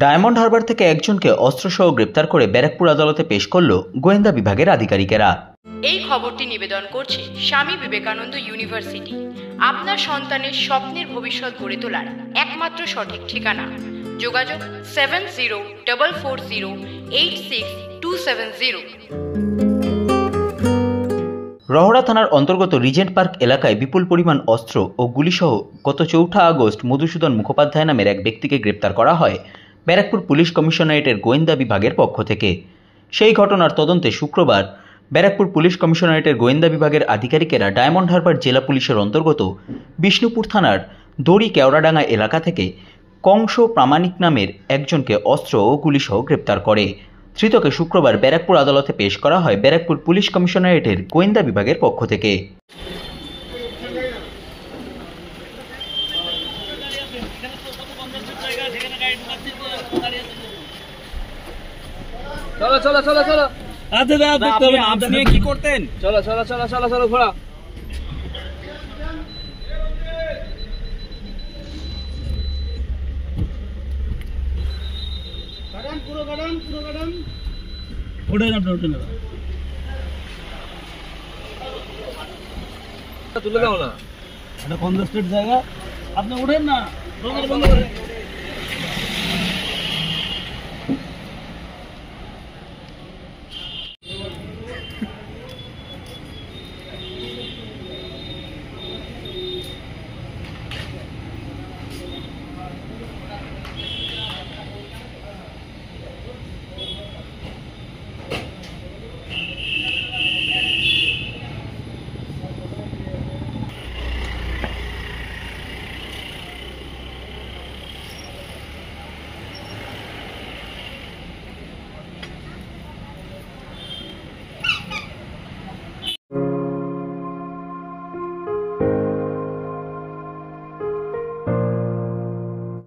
Diamond Harbour থেকে একজনকে অস্ত্রসহ গ্রেপ্তার করে ব্যারাকপুর আদালতে পেশ করল গোয়েন্দা বিভাগের আধিকারিকেরা। এই খবরটি নিবেদন করছে স্বামী বিবেকানন্দ ইউনিভার্সিটি, আপনার সন্তানের স্বপ্নের ভবিষ্যৎ গড়ে তোলার একমাত্র সঠিক ঠিকানা। যোগাযোগ 7044086270। রহড়া থানার অন্তর্গত রিজেন্ট পার্ক এলাকায় বিপুল পরিমাণ অস্ত্র ও গুলিসহ গত 4 আগস্ট মধুসূদন মুখোপাধ্যায় নামের এক ব্যক্তিকে গ্রেপ্তার করা হয় ব্যারাকপুর পুলিশ কমিশনারেটের গোয়েন্দা বিভাগের পক্ষ থেকে। সেই ঘটনার তদন্তে শুক্রবার ব্যারাকপুর পুলিশ কমিশনারেটের গোয়েন্দা বিভাগের আধিকারিকেরা ডায়মন্ড হারবার জেলা পুলিশের অন্তর্গত বিষ্ণুপুর থানার দড়ি কেওড়াডাঙ্গা এলাকা থেকে কংস প্রামাণিক নামের একজনকে অস্ত্র ও গুলিসহ গ্রেপ্তার করে। ধৃতকে শুক্রবার ব্যারাকপুর আদালতে পেশ করা হয় ব্যারাকপুর পুলিশ কমিশনারেটের গোয়েন্দা বিভাগের পক্ষ থেকে। চলো চলো চলো চলো, আপনি কি করতেন? চলো চলো চলো চলো চলো ঘোড়া। তুলে দাও না, এটা কনজেস্টেড জায়গা, আপনি উঠেন না।